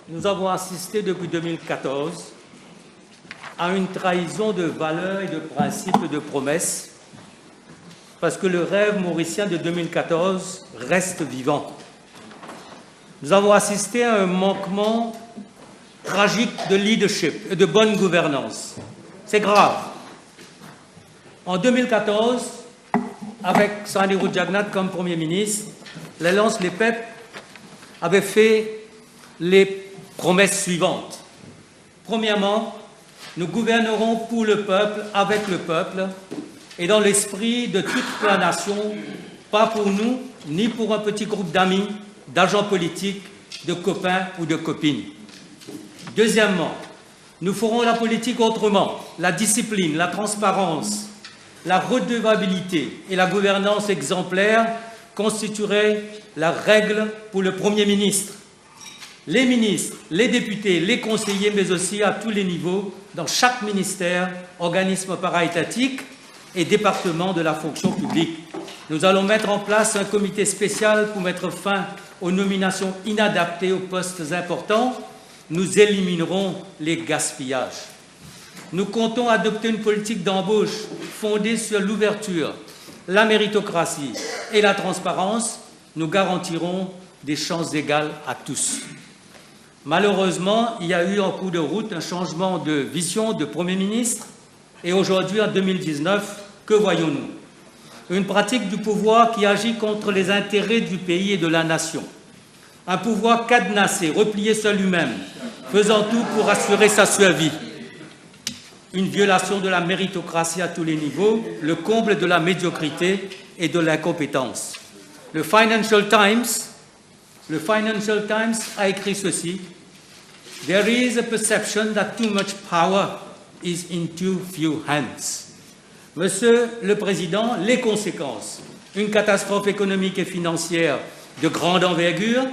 nous avons assisté depuis 2014 à une trahison de valeurs et de principes et de promesses, parce que le rêve mauricien de 2014 reste vivant. Nous avons assisté à un manquement tragique de leadership et de bonne gouvernance. C'est grave. En 2014, avec Sani Rudjagnat comme Premier ministre, l'Alliance Les PEP avait fait les promesses suivantes. Premièrement, nous gouvernerons pour le peuple, avec le peuple, et dans l'esprit de toute la nation, pas pour nous, ni pour un petit groupe d'amis, d'agents politiques, de copains ou de copines. Deuxièmement, nous ferons la politique autrement. La discipline, la transparence, la redevabilité et la gouvernance exemplaire constitueraient la règle pour le Premier ministre. Les ministres, les députés, les conseillers, mais aussi à tous les niveaux, dans chaque ministère, organisme paraétatique et département de la fonction publique. Nous allons mettre en place un comité spécial pour mettre fin aux nominations inadaptées aux postes importants. Nous éliminerons les gaspillages. Nous comptons adopter une politique d'embauche fondée sur l'ouverture, la méritocratie et la transparence. Nous garantirons des chances égales à tous. Malheureusement, il y a eu en cours de route un changement de vision de Premier ministre et aujourd'hui, en 2019, que voyons-nous? Une pratique du pouvoir qui agit contre les intérêts du pays et de la nation. Un pouvoir cadenassé, replié sur lui-même, faisant tout pour assurer sa survie. Une violation de la méritocratie à tous les niveaux, le comble de la médiocrité et de l'incompétence. Le Financial Times a écrit ceci: There is a perception that too much power is in too few hands. Monsieur le Président, les conséquences: une catastrophe économique et financière de grande envergure,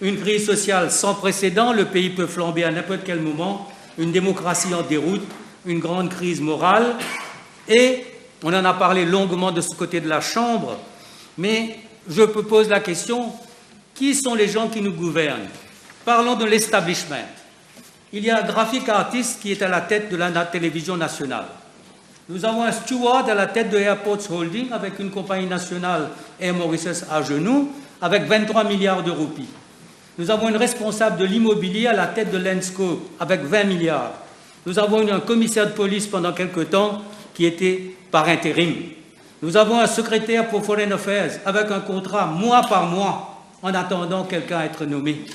une crise sociale sans précédent, le pays peut flamber à n'importe quel moment, une démocratie en déroute, une grande crise morale, et on en a parlé longuement de ce côté de la Chambre, mais je me pose la question: qui sont les gens qui nous gouvernent? Parlons de l'establishment. Il y a un graphic artist qui est à la tête de la télévision nationale. Nous avons un steward à la tête de Airports Holding avec une compagnie nationale Air Mauritius à genoux avec 23 milliards de roupies. Nous avons une responsable de l'immobilier à la tête de Landscope avec 20 milliards. Nous avons eu un commissaire de police pendant quelque temps qui était par intérim. Nous avons un secrétaire pour Foreign Affairs avec un contrat mois par mois en attendant quelqu'un à être nommé.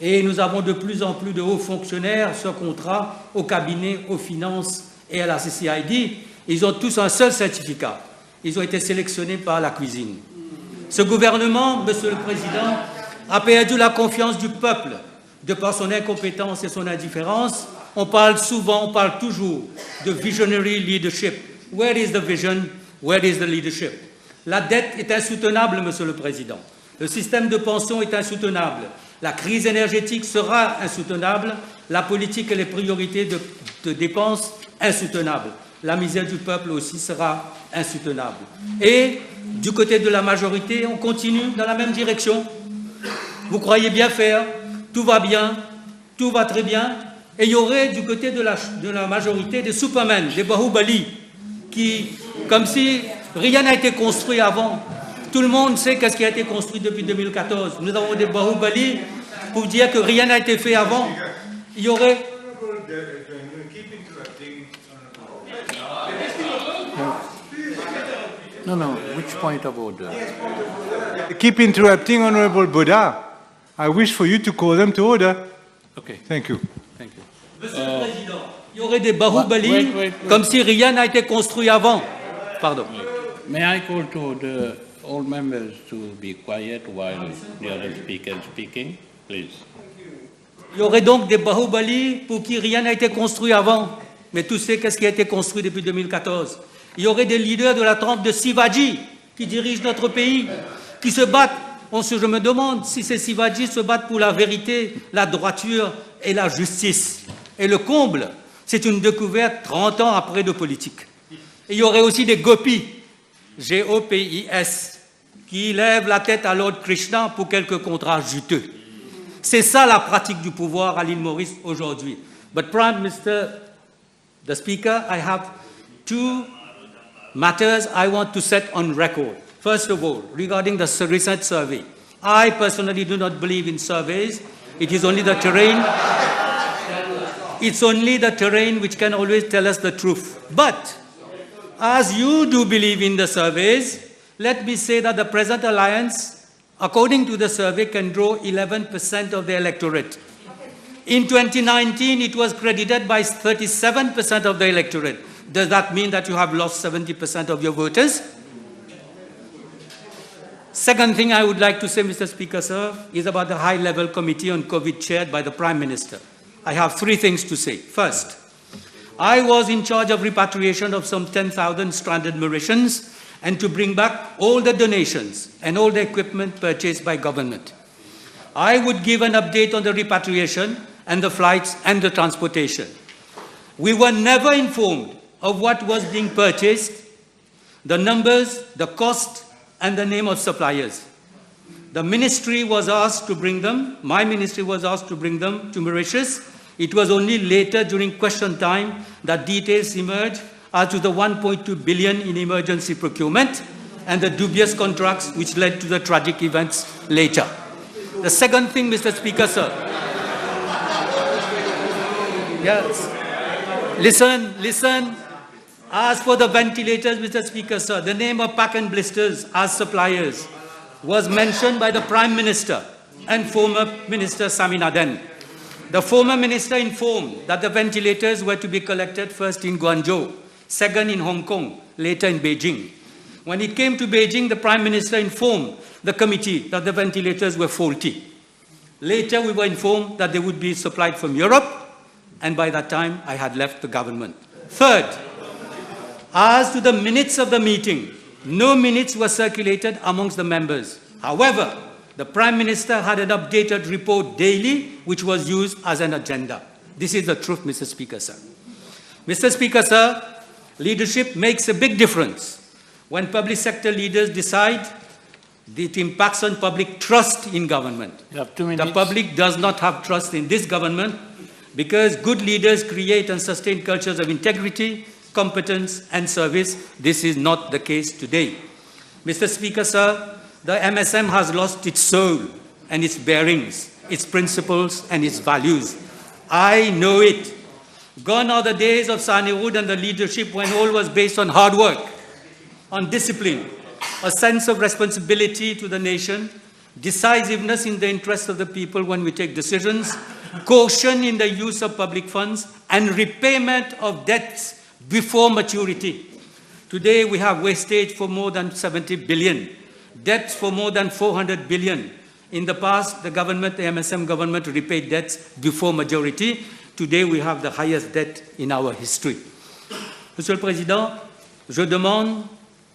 Et nous avons de plus en plus de hauts fonctionnaires sur contrat au cabinet, aux finances et à la CCID. Ils ont tous un seul certificat. Ils ont été sélectionnés par la cuisine. Ce gouvernement, Monsieur le Président, a perdu la confiance du peuple de par son incompétence et son indifférence. On parle souvent, on parle toujours de visionary leadership. Where is the vision? Where is the leadership? La dette est insoutenable, Monsieur le Président. Le système de pension est insoutenable. La crise énergétique sera insoutenable. La politique et les priorités de dépenses insoutenables. La misère du peuple aussi sera insoutenable. Et du côté de la majorité, on continue dans la même direction. Vous croyez bien faire, tout va bien, tout va très bien. Et il y aurait du côté de la majorité des Superman, des Bahubali, qui, comme si rien n'a été construit avant. Tout le monde sait qu'est-ce qui a été construit depuis 2014. Nous avons des Bahubali pour dire que rien n'a été fait avant. Il y aurait... No, which point of order? Keep interrupting, Honorable Boda. I wish for you to call them to order. Okay, Thank you. thank you. Monsieur le Président, il y aurait des Bahubali wait. comme si rien n'a été construit avant. Pardon. May I call to order all members to be quiet while the other speaker is speaking, please? Il y aurait donc des Bahubali pour qui rien n'a été construit avant. Mais tu sais qu'est-ce qui a été construit depuis 2014. Il y aurait des leaders de la trempe de Shivaji qui dirigent notre pays, qui se battent. Je me demande si ces Shivaji se battent pour la vérité, la droiture et la justice. Et le comble, c'est une découverte 30 ans après de politique. Et il y aurait aussi des gopis, G-O-P-I-S, qui lèvent la tête à Lord Krishna pour quelques contrats juteux. C'est ça la pratique du pouvoir à l'île Maurice aujourd'hui. But Prime Minister, the Speaker, I have two matters I want to set on record. First of all, regarding the recent survey. I personally do not believe in surveys. It is only the terrain. It's only the terrain which can always tell us the truth. But as you do believe in the surveys, let me say that the present alliance, according to the survey, can draw 11% of the electorate. In 2019, it was credited by 37% of the electorate. Does that mean that you have lost 70% of your voters? Second thing I would like to say, Mr. Speaker, sir, is about the high-level committee on COVID chaired by the Prime Minister. I have three things to say. First, I was in charge of repatriation of some 10,000 stranded Mauritians and to bring back all the donations and all the equipment purchased by government. I would give an update on the repatriation and the flights and the transportation. We were never informed of what was being purchased, the numbers, the cost, and the name of suppliers. The ministry was asked to bring them, my ministry was asked to bring them to Mauritius. It was only later during question time that details emerged as to the 1.2 billion in emergency procurement and the dubious contracts which led to the tragic events later. The second thing, Mr. Speaker, sir. Yes. Listen. As for the ventilators, Mr. Speaker, sir, the name of Pack and Blisters as suppliers was mentioned by the Prime Minister and former Minister Saminaden. The former minister informed that the ventilators were to be collected first in Guangzhou, second in Hong Kong, later in Beijing. When it came to Beijing, the Prime Minister informed the committee that the ventilators were faulty. Later, we were informed that they would be supplied from Europe, and by that time, I had left the government. Third, as to the minutes of the meeting, no minutes were circulated amongst the members. However, the Prime Minister had an updated report daily, which was used as an agenda. This is the truth, Mr. Speaker, sir. Mr. Speaker, sir, leadership makes a big difference. When public sector leaders decide, it impacts on public trust in government. You have 2 minutes. The public does not have trust in this government because good leaders create and sustain cultures of integrity, competence and service. This is not the case today. Mr. Speaker, sir, the MSM has lost its soul and its bearings, its principles and its values. I know it. Gone are the days of Sanirud and the leadership when all was based on hard work, on discipline, a sense of responsibility to the nation, decisiveness in the interest of the people when we take decisions, caution in the use of public funds, and repayment of debts before maturity. Today we have wastage for more than 70 billion, debts for more than 400 billion. In the past, the government, the MSM government, repaid debts before majority. Today we have the highest debt in our history. Monsieur le Président, je demande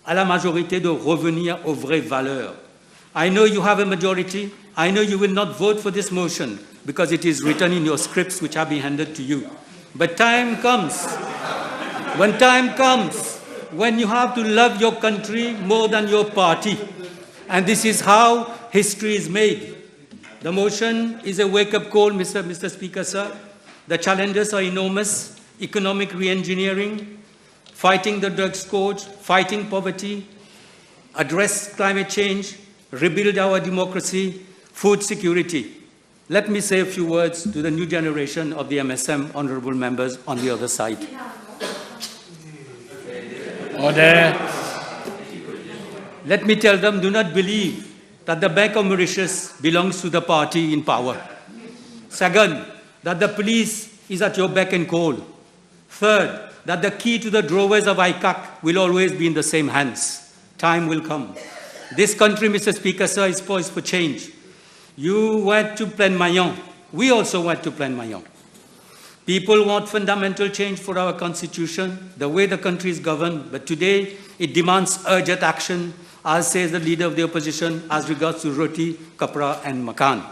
à la majorité de revenir aux vraies valeurs. I know you have a majority. I know you will not vote for this motion because it is written in your scripts which have been handed to you. But time comes, when you have to love your country more than your party. And this is how history is made. The motion is a wake-up call, Mr. Speaker, sir. The challenges are enormous: economic re-engineering, fighting the drug scourge, fighting poverty, address climate change, rebuild our democracy, food security. Let me say a few words to the new generation of the MSM honourable members on the other side. Order. Let me tell them, do not believe that the Bank of Mauritius belongs to the party in power. Second, that the police is at your beck and call. Third, that the key to the drawers of ICAC will always be in the same hands. Time will come. This country, Mr. Speaker, sir, is poised for change. You went to Plaine-Maillon. We also went to Plaine-Maillon. People want fundamental change for our constitution, the way the country is governed, but today it demands urgent action, as says the leader of the opposition, as regards to Roti, Kapra and Makan.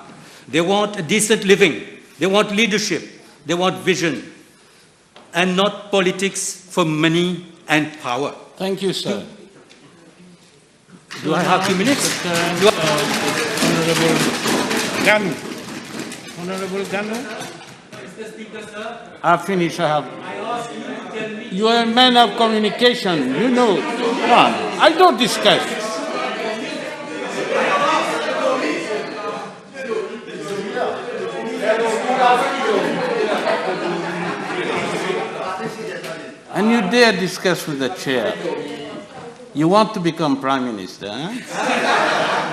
They want a decent living. They want leadership. They want vision. And not politics for money and power. Thank you, sir. Do I have 2 minutes? Honorable Honorable Ganu? Mr. Speaker, sir, I've finished. I ask you to tell me. You are a man of communication, you know. Come on, I don't discuss. And you dare discuss with the chair. You want to become prime minister, huh?